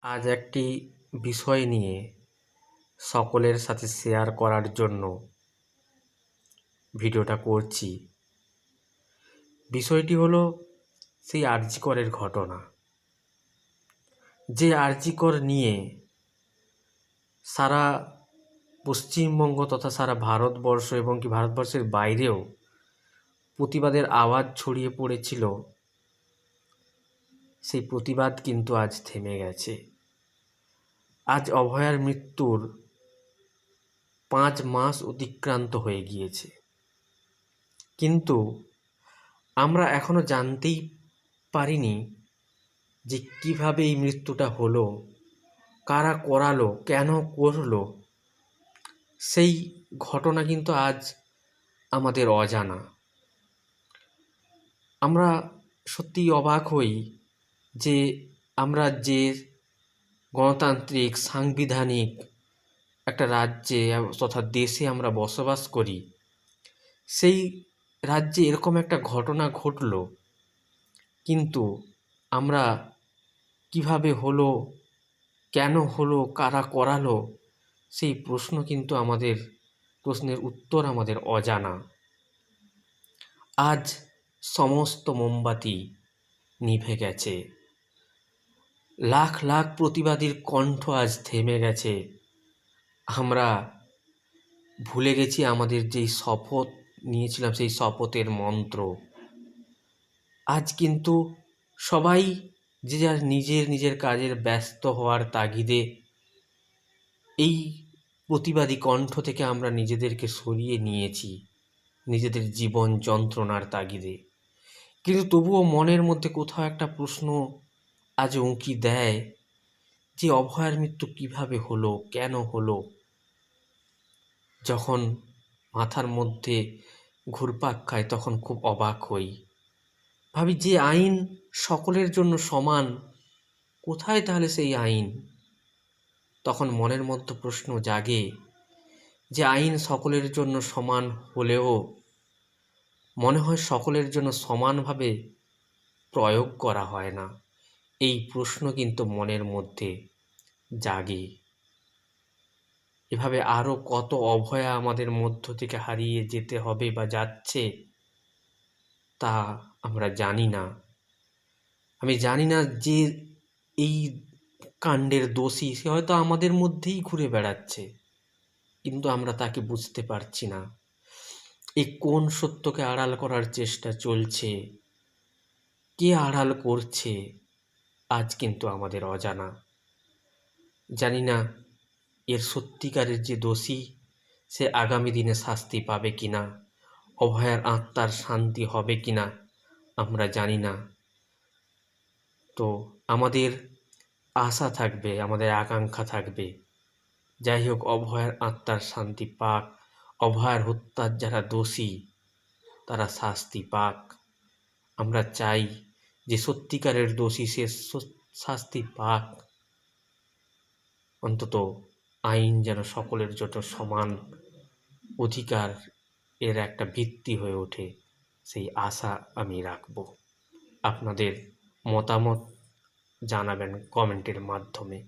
আজ একটি বিষয় নিয়ে সকলের সাথে শেয়ার করার জন্য ভিডিওটা করছি। বিষয়টি হলো সেই আর.জি. করের ঘটনা, যে আর.জি. কর নিয়ে সারা পশ্চিমবঙ্গ তথা সারা ভারতবর্ষ এবং কি ভারতবর্ষের বাইরেও প্রতিবাদের আওয়াজ ছড়িয়ে পড়েছিল। সেই প্রতিবাদ কিন্তু আজ থেমে গেছে। আজ অভয়ার মৃত্যুর 5 মাস অতিক্রান্ত হয়ে গিয়েছে, কিন্তু আমরা এখনো জানতেই পারিনি যে কিভাবে এই মৃত্যুটা হলো, কারা করালো, কেন করলো। সেই ঘটনা কিন্তু আজ আমাদের অজানা। আমরা সত্যিই অবাক হই যে আমরা যে গণতান্ত্রিক সাংবিধানিক একটা রাজ্যে তথা দেশে আমরা বসবাস করি, সেই রাজ্যে এরকম একটা ঘটনা ঘটল, কিন্তু আমরা কিভাবে হলো, কেন হলো, কারা করালো, সেই প্রশ্নের উত্তর আমাদের অজানা। আজ সমস্ত মোমবাতি নিভে গেছে, লাখ লাখ প্রতিবাদীর কণ্ঠ আজ থেমে গেছে। আমরা ভুলে গেছি আমাদের যেই শপথ নিয়েছিলাম, সেই শপথের মন্ত্র। আজ কিন্তু সবাই যে যার নিজের নিজের কাজের ব্যস্ত হওয়ার তাগিদে এই প্রতিবাদী কণ্ঠ থেকে আমরা নিজেদেরকে সরিয়ে নিয়েছি নিজেদের জীবন যন্ত্রণার তাগিদে। কিন্তু তবুও মনের মধ্যে কোথাও একটা প্রশ্ন আজ উঁকি দেয় যে অভয়ার মৃত্যু কিভাবে হলো, কেন হলো। যখন মাথার মধ্যে ঘুরপাক খায় তখন খুব অবাক হই, ভাবি যে আইন সকলের জন্য সমান, কোথায় তাহলে সেই আইন? তখন মনের মধ্যে প্রশ্ন জাগে যে আইন সকলের জন্য সমান হলেও মনে হয় সকলের জন্য সমানভাবে প্রয়োগ করা হয় না। এই প্রশ্ন কিন্তু মনের মধ্যে জাগে। এভাবে আরও কত অভয়া আমাদের মধ্য থেকে হারিয়ে যেতে হবে বা যাচ্ছে, তা আমরা জানি না। আমি জানি না যে এই কাণ্ডের দোষী, সে হয়তো আমাদের মধ্যেই ঘুরে বেড়াচ্ছে, কিন্তু আমরা তাকে বুঝতে পারছি না। এই কোন সত্যকে আড়াল করার চেষ্টা চলছে, কে আড়াল করছে, আজ কিন্তু আমাদের অজানা। জানি না এর সত্যিকারের যে দোষী, সে আগামী দিনে শাস্তি পাবে কিনা, অভয়ার আত্মার শান্তি হবে কিনা আমরা জানি না। তো আমাদের আশা থাকবে, আমাদের আকাঙ্ক্ষা থাকবে, যাই হোক অভয়ার আত্মার শান্তি পাক, অভয়ার হত্যার যারা দোষী তারা শাস্তি পাক। আমরা চাই যে সত্যিকারের দোষী সে শাস্তি পাক। অন্তত আইন যেন সকলের জন্য সমান অধিকার এর একটা ভিত্তি হয়ে ওঠে, সেই আশা আমি রাখব। আপনাদের মতামত জানাবেন কমেন্টের মাধ্যমে।